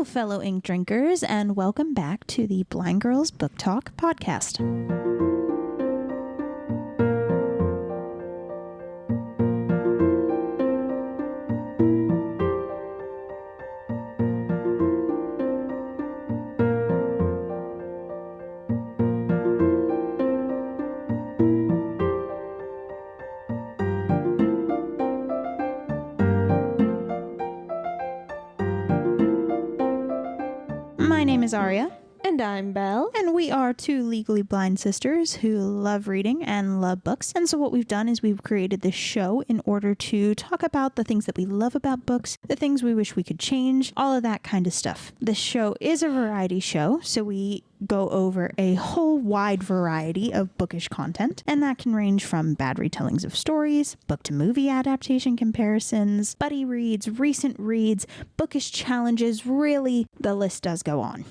fellow ink drinkers, and welcome back to the Blind Girls Book Talk podcast. My name is Aria. And I'm Belle. And we are two legally blind sisters who love reading and love books. And so what we've done is we've created this show in order to talk about the things that we love about books, the things we wish we could change, all of that kind of stuff. This show is a variety show, so we go over a whole wide variety of bookish content, and that can range from bad retellings of stories, book to movie adaptation comparisons, buddy reads, recent reads, bookish challenges. Really, the list does go on.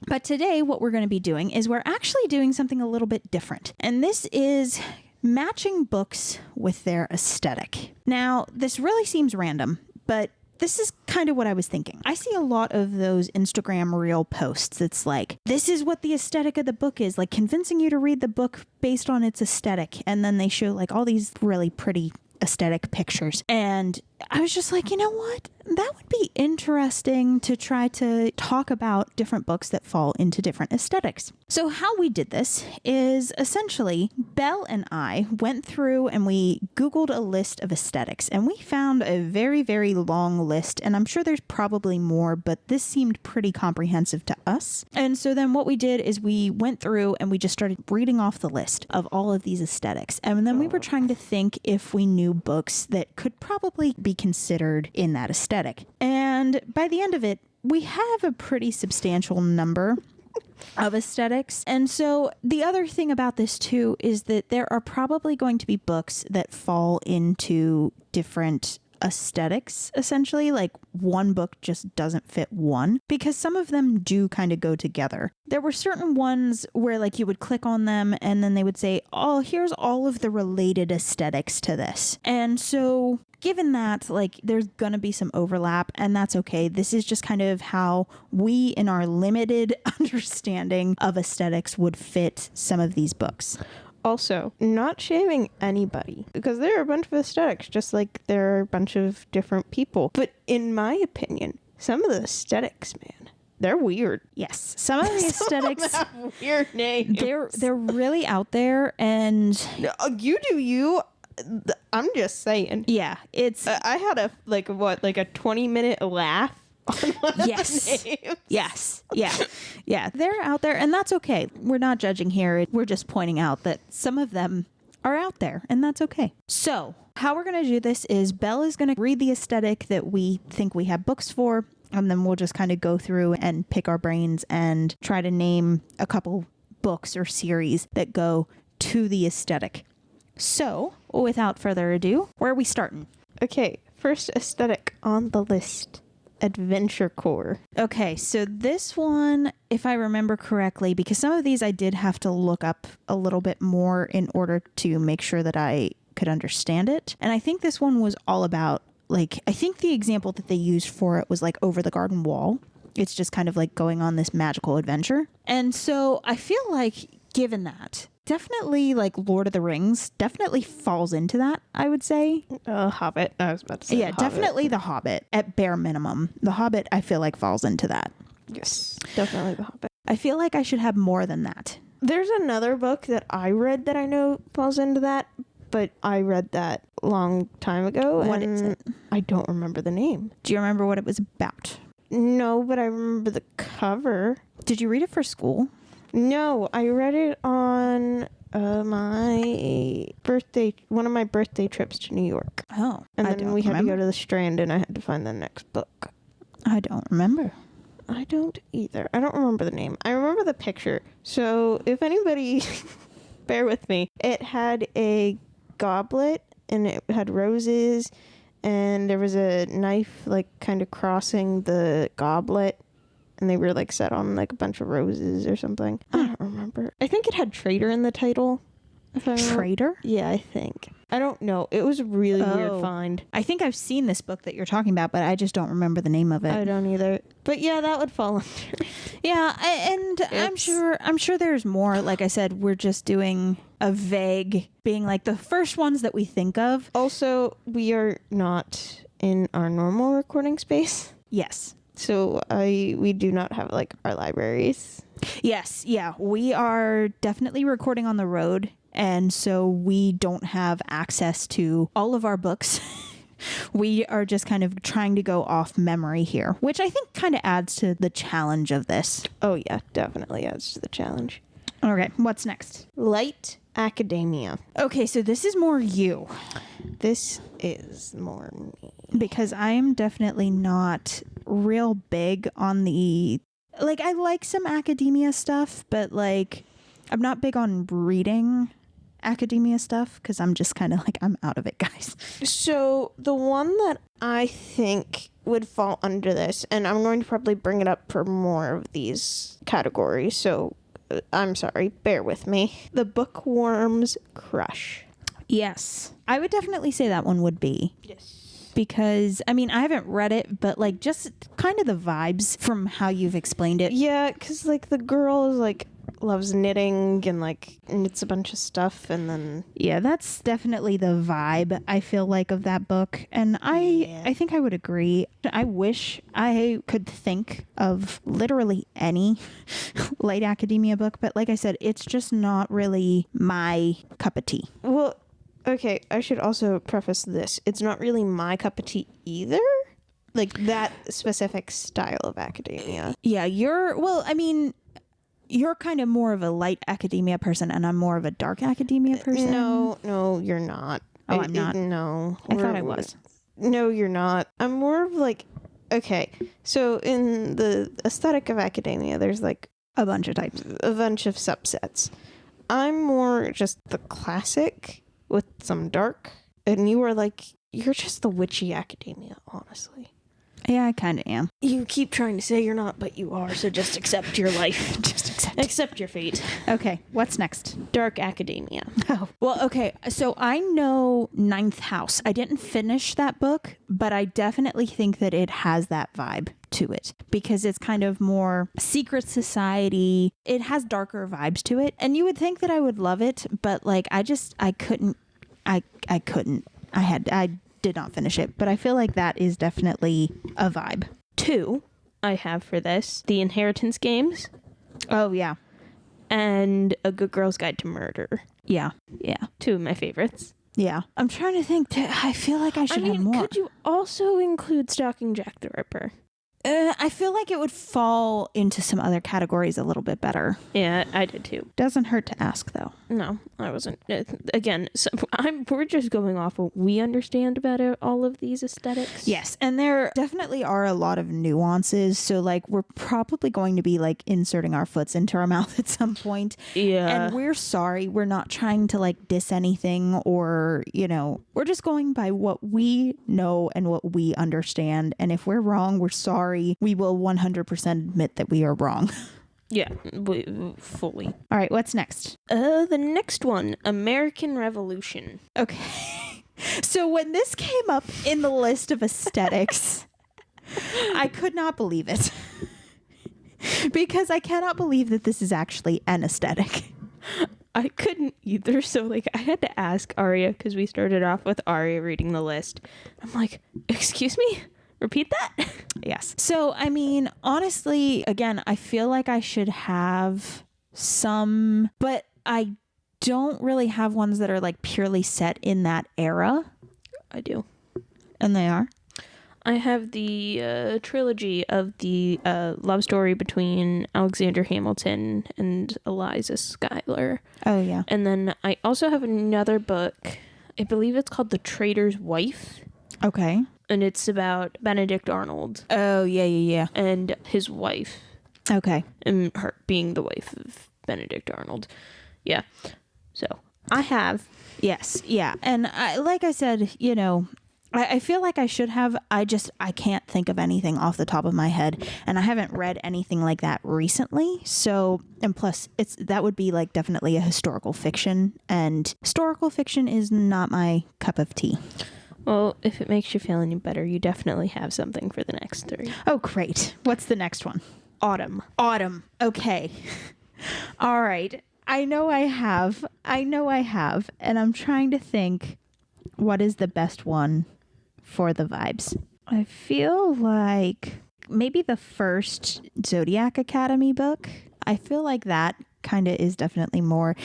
But today what we're going to be doing is we're actually doing something a little bit different, and this is matching books with their aesthetic. Now, this really seems random, but this is kind of what I was thinking. I see a lot of those Instagram reel posts. It's like, this is what the aesthetic of the book is, like convincing you to read the book based on its aesthetic. And then they show like all these really pretty aesthetic pictures. And I was just like, you know what? That would be interesting to try to talk about different books that fall into different aesthetics. So how we did this is essentially Belle and I went through and we Googled a list of aesthetics, and we found a very, very long list. And I'm sure there's probably more, but this seemed pretty comprehensive to us. And so then what we did is we went through and we just started reading off the list of all of these aesthetics. And then we were trying to think if we knew books that could probably be considered in that aesthetic. And by the end of it, we have a pretty substantial number of aesthetics. And so the other thing about this too is that there are probably going to be books that fall into different aesthetics, essentially. Like one book just doesn't fit one, because some of them do kind of go together. There were certain ones where like you would click on them and then they would say, oh, here's all of the related aesthetics to this. And so given that, like, there's gonna be some overlap, and that's okay. This is just kind of how we, in our limited understanding of aesthetics, would fit some of these books. Also, not shaming anybody, because there are a bunch of aesthetics, just like there are a bunch of different people. But in my opinion, some of the aesthetics, man, they're weird. Yes, some of the aesthetics have weird names. They're really out there, and you do you. I'm just saying. Yeah, it's. I had a 20-minute laugh on one yes. of the names. Yes. Yeah. They're out there, and that's okay. We're not judging here. We're just pointing out that some of them are out there, and that's okay. So how we're going to do this is Belle is going to read the aesthetic that we think we have books for, and then we'll just kind of go through and pick our brains and try to name a couple books or series that go to the aesthetic. So, without further ado, where are we starting? Okay, first aesthetic on the list. Adventure core. Okay, so this one, if I remember correctly, because some of these I did have to look up a little bit more in order to make sure that I could understand it. And I think this one was all about, like, I think the example that they used for it was like over the garden wall. It's just kind of like going on this magical adventure. And so I feel like given that, definitely like Lord of the Rings definitely falls into that, I would say. Hobbit. I was about to say yeah, definitely The Hobbit at bare minimum. The Hobbit I feel like falls into that. Yes, definitely The Hobbit. I feel like I should have more than that. There's another book that I read that I know falls into that, but I read that a long time ago. What is it? I don't remember the name. Do you remember what it was about? No, but I remember the cover. Did you read it for school? No, I read it on my birthday, one of my birthday trips to New York. Oh, and then we had to go to the Strand, and I had to find the next book. I don't remember. I don't either. I don't remember the name. I remember the picture. So if anybody, bear with me. It had a goblet, and it had roses, and there was a knife, like, kind of crossing the goblet. And they were like set on like a bunch of roses or something. I don't remember. I think it had Trader in the title. If I remember. Trader? Yeah, I think. I don't know. It was a really weird Oh. find. I think I've seen this book that you're talking about, but I just don't remember the name of it. I don't either. But yeah, that would fall under. Yeah, I'm sure there's more. Like I said, we're just doing a vague, being like the first ones that we think of. Also, we are not in our normal recording space. Yes. So we do not have like our libraries. Yes, yeah. We are definitely recording on the road, and so we don't have access to all of our books. We are just kind of trying to go off memory here, which I think kind of adds to the challenge of this. Oh yeah, definitely adds to the challenge. Okay, what's next? Light academia. Okay, so this is more you. This is more me. Because I am definitely not real big on the... Like, I like some academia stuff, but, like, I'm not big on reading academia stuff because I'm just kind of like, I'm out of it, guys. So the one that I think would fall under this, and I'm going to probably bring it up for more of these categories, so I'm sorry, bear with me. The Bookworm's Crush. Yes. I would definitely say that one would be. Yes. Because, I mean, I haven't read it, but, like, just kind of the vibes from how you've explained it. Yeah, because, like, the girl is, like, loves knitting and, like, knits a bunch of stuff, and then... Yeah, that's definitely the vibe, I feel like, of that book. And I think I would agree. I wish I could think of literally any light academia book, but like I said, it's just not really my cup of tea. Well, okay, I should also preface this. It's not really my cup of tea either. Like, that specific style of academia. Yeah, you're kind of more of a light academia person, and I'm more of a dark academia person. No, you're not. Oh, I'm not? No. I thought I was. No, you're not. I'm more of like, okay, so in the aesthetic of academia, there's like A bunch of types. a bunch of subsets. I'm more just the classic with some dark, and you are like, you're just the witchy academia, honestly. Yeah, I kind of am. You keep trying to say you're not, but you are, so just accept your life. Just accept. Accept your fate. Okay, what's next? Dark academia. Oh, well, okay. So I know Ninth House. I didn't finish that book, but I definitely think that it has that vibe to it because it's kind of more secret society. It has darker vibes to it. And you would think that I would love it, but like I couldn't. I did not finish it, but I feel like that is definitely a vibe. 2 I have for this, The Inheritance Games Oh, yeah. and A Good Girl's Guide to Murder. Yeah. 2 of my favorites. Yeah. I'm trying to think. I feel like I should have more. Could you also include Stalking Jack the Ripper? I feel like it would fall into some other categories a little bit better. Yeah, I did too. Doesn't hurt to ask, though. No, I wasn't. Again, so we're just going off what we understand about all of these aesthetics. Yes, and there definitely are a lot of nuances. So, like, we're probably going to be, like, inserting our foots into our mouth at some point. Yeah. And we're sorry. We're not trying to, like, diss anything or, we're just going by what we know and what we understand. And if we're wrong, we're sorry. We will 100% admit that we are wrong. Yeah, fully. All right, what's next? The next one, American Revolution. Okay. So when this came up in the list of aesthetics, I could not believe it. Because I cannot believe that this is actually an aesthetic. I couldn't either, so like I had to ask Aria because we started off with Aria reading the list. I'm like, excuse me? Repeat that? Yes. So, I mean, honestly, again, I feel like I should have some, but I don't really have ones that are like purely set in that era. I do. And they are? I have the trilogy of the love story between Alexander Hamilton and Eliza Schuyler. Oh, yeah. And then I also have another book. I believe it's called The Trader's Wife. Okay. And it's about Benedict Arnold. Oh, yeah. And his wife. Okay. And her being the wife of Benedict Arnold. Yeah. So I have. Yes. Yeah. And like I said, I feel like I should have. I can't think of anything off the top of my head, and I haven't read anything like that recently. So, and plus, that would be like definitely a historical fiction, and historical fiction is not my cup of tea. Well, if it makes you feel any better, you definitely have something for the next 3. Oh, great. What's the next one? Autumn. Autumn. Okay. All right. I know I have, and I'm trying to think what is the best one for the vibes. I feel like maybe the first Zodiac Academy book. I feel like that kind of is definitely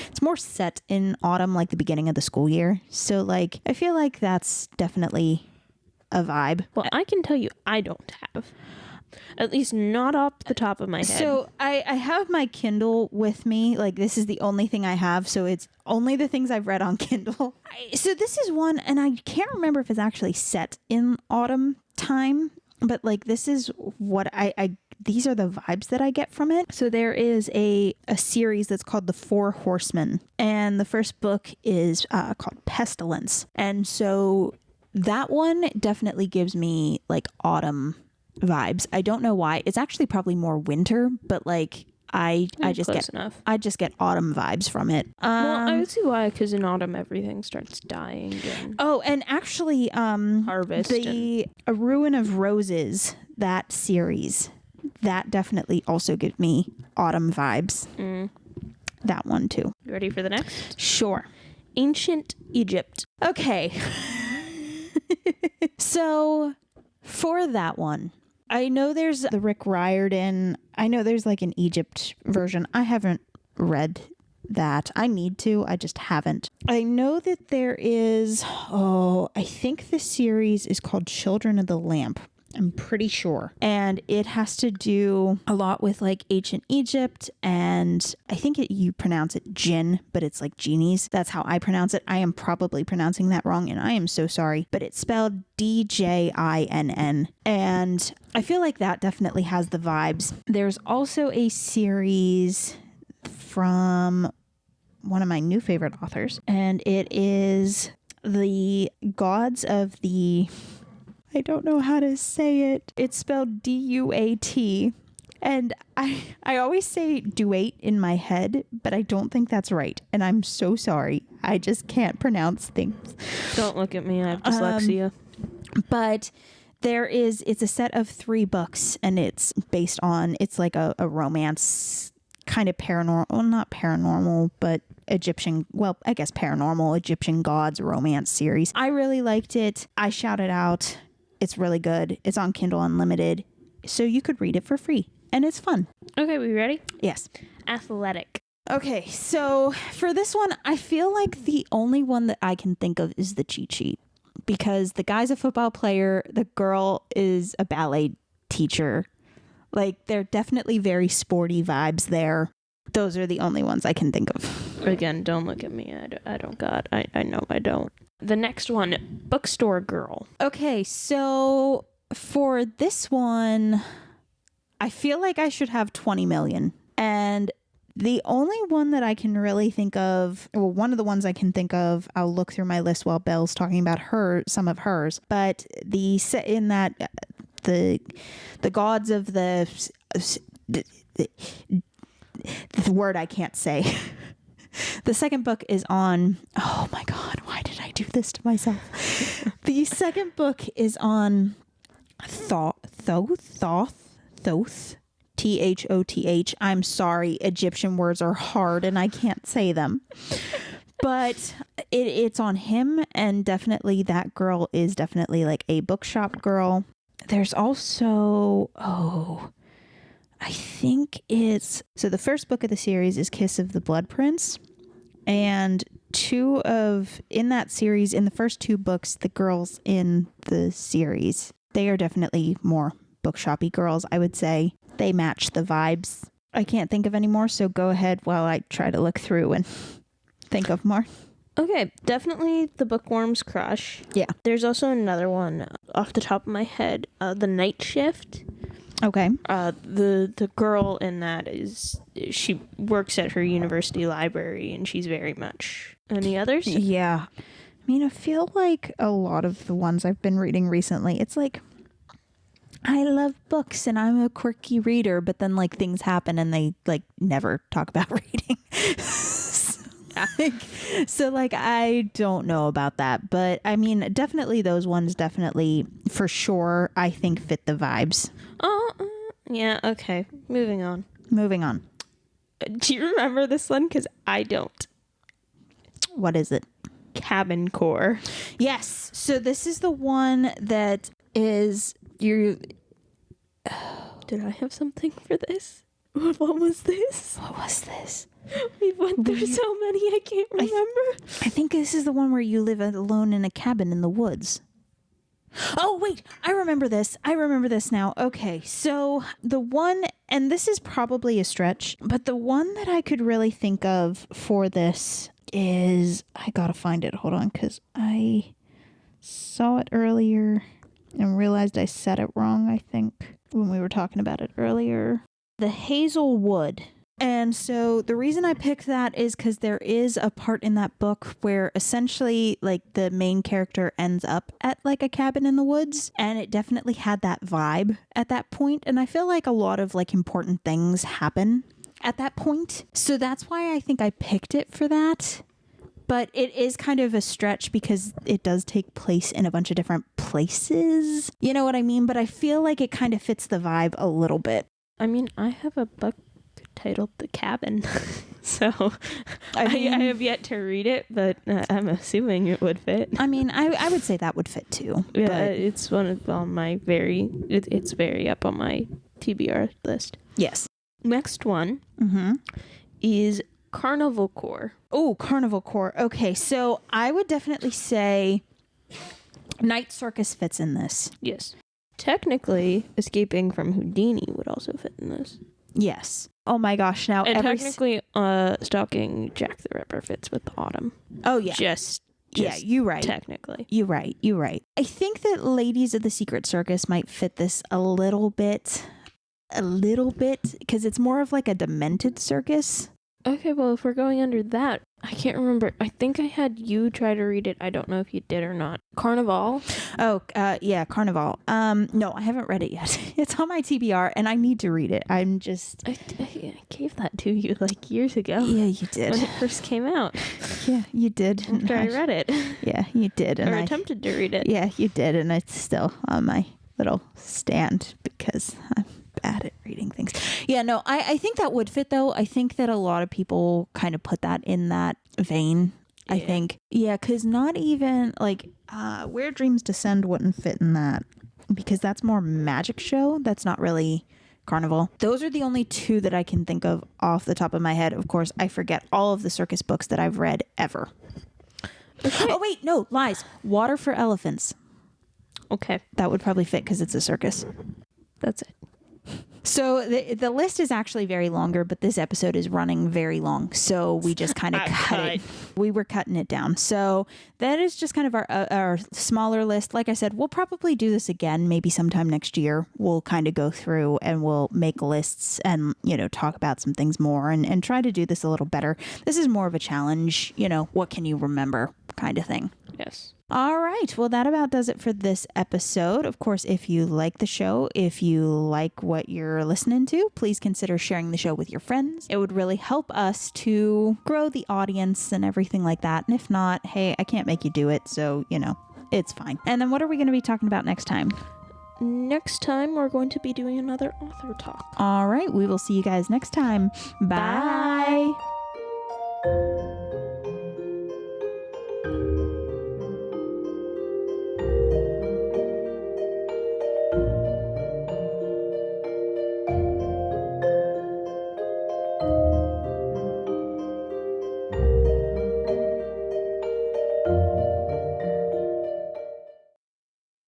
it's more set in autumn, like the beginning of the school year. So like, I feel like that's definitely a vibe. Well, I can tell you I don't have. At least not off the top of my head. So I have my Kindle with me. Like, this is the only thing I have. So it's only the things I've read on Kindle. So this is one, and I can't remember if it's actually set in autumn time, but like, this is what these are the vibes that I get from it. So there is a series that's called The Four Horsemen, and the first book is called Pestilence. And so that one definitely gives me like autumn vibes. I don't know why. It's actually probably more winter, but like I just get autumn vibes from it. Well, I would see why, because in autumn everything starts dying. And actually, harvest. A Ruin of Roses, that series, that definitely also gives me autumn vibes. That one too. You ready for the next? Sure. Ancient Egypt. Okay. So for that one, I know there's the Rick Riordan. I know there's like an Egypt version. I haven't read that. I need to. I just haven't. I know that there is, I think the series is called Children of the Lamp. I'm pretty sure. And it has to do a lot with like ancient Egypt, and I think you pronounce it jinn, but it's like genies. That's how I pronounce it. I am probably pronouncing that wrong, and I am so sorry, but it's spelled Djinn. And I feel like that definitely has the vibes. There's also a series from one of my new favorite authors, and it is The Gods of the... I don't know how to say it. It's spelled Duat. And I always say duate in my head, but I don't think that's right. And I'm so sorry. I just can't pronounce things. Don't look at me. I have dyslexia. But it's a set of 3 books, and it's based on, it's like a romance, kind of paranormal, well, not paranormal, but Egyptian, well, I guess paranormal Egyptian gods romance series. I really liked it. I shouted out. It's really good. It's on Kindle Unlimited, so you could read it for free, and it's fun. Okay, we ready? Yes. Athletic. Okay, so for this one, I feel like the only one that I can think of is the cheat sheet, because the guy's a football player, the girl is a ballet teacher. Like, they're definitely very sporty vibes there. Those are the only ones I can think of. Again, don't look at me. I don't got. I know I don't. The next one, Bookstore Girl. Okay, so for this one, I feel like I should have 20 million. And the only one that I can really think of, well, one of the ones I can think of, I'll look through my list while Belle's talking about some of hers, but the gods of the word I can't say. The second book is on, oh my God, why did I do this to myself? The second book is on Thoth, Thoth. I'm sorry, Egyptian words are hard and I can't say them. But it's on him, and definitely that girl is definitely like a bookshop girl. There's also, I think so the first book of the series is Kiss of the Blood Prince. And in that series, in the first 2 books, the girls in the series, they are definitely more bookshoppy girls, I would say. They match the vibes. I can't think of any more, so go ahead while I try to look through and think of more. Okay, definitely the Bookworm's Crush. Yeah. There's also another one off the top of my head, The Night Shift. Okay. The girl in that she works at her university library, and she's very much. Any others? Yeah. mean, I feel like a lot of the ones I've been reading recently, it's like, I love books and I'm a quirky reader, but then like things happen and they like never talk about reading. So like I don't know about that, but I mean definitely those ones definitely for sure I think fit the vibes. Yeah, okay. Moving on. Do you remember this one? Because I don't. What is it? Cabin Core. Yes. So this is the one that is you. Did I have something for this? What was this? We went through so many, I can't remember. I think this is the one where you live alone in a cabin in the woods. Oh, wait, I remember this now. Okay, so the one, and this is probably a stretch, but the one that I could really think of for this is, I gotta find it, hold on, because I saw it earlier and realized I said it wrong, I think, when we were talking about it earlier. The Hazelwood. And so the reason I picked that is because there is a part in that book where essentially like the main character ends up at like a cabin in the woods, and it definitely had that vibe at that point. And I feel like a lot of like important things happen at that point. So that's why I think I picked it for that. But it is kind of a stretch because it does take place in a bunch of different places. You know what I mean? But I feel like it kind of fits the vibe a little bit. I mean, I have a book titled The Cabin, so I have yet to read it, but I'm assuming it would fit. I mean, I would say that would fit too. Yeah, but it's one of on my it's very up on my TBR list. Yes. Next one is Carnival Core. Oh, Carnival Core. Okay, so I would definitely say Night Circus fits in this. Yes. Technically, Escaping from Houdini would also fit in this. Yes. Oh my gosh! Now, and technically, Stalking Jack the Ripper fits with Autumn. Oh yeah. Just yeah, you're right. Technically, you're right. I think that Ladies of the Secret Circus might fit this a little bit, because it's more of like a demented circus. Okay, well, if we're going under that, I can't remember. I think I had you try to read it. I don't know if you did or not. Carnival? Oh, yeah, Carnival. No, I haven't read it yet. It's on my TBR, and I need to read it. I'm just... I gave that to you, like, years ago. Yeah, you did. When it first came out. Yeah, you did. After I read it. Yeah, you did. And I attempted to read it. Yeah, you did, and it's still on my little stand, because I'm bad at reading things. Yeah, no, I think that would fit though. I think that a lot of people kind of put that in that vein. Yeah. I think. Yeah, because not even like Where Dreams Descend wouldn't fit in that, because that's more magic show. That's not really Carnival. Those are the only two that I can think of off the top of my head. Of course, I forget all of the circus books that I've read ever. Okay. Oh wait, no, lies. Water for Elephants. Okay. That would probably fit because it's a circus. That's it. So the list is actually very longer, but this episode is running very long. So we just kind of cut it. We were cutting it down. So that is just kind of our smaller list. Like I said, we'll probably do this again, maybe sometime next year. We'll kind of go through and we'll make lists and, talk about some things more and try to do this a little better. This is more of a challenge, what can you remember kind of thing. Yes. All right. Well, that about does it for this episode. Of course, if you like the show, if you like what you're listening to, please consider sharing the show with your friends. It would really help us to grow the audience and everything like that. And if not, hey, I can't make you do it. So, it's fine. And then what are we going to be talking about next time? Next time, we're going to be doing another author talk. All right. We will see you guys next time. Bye. Bye.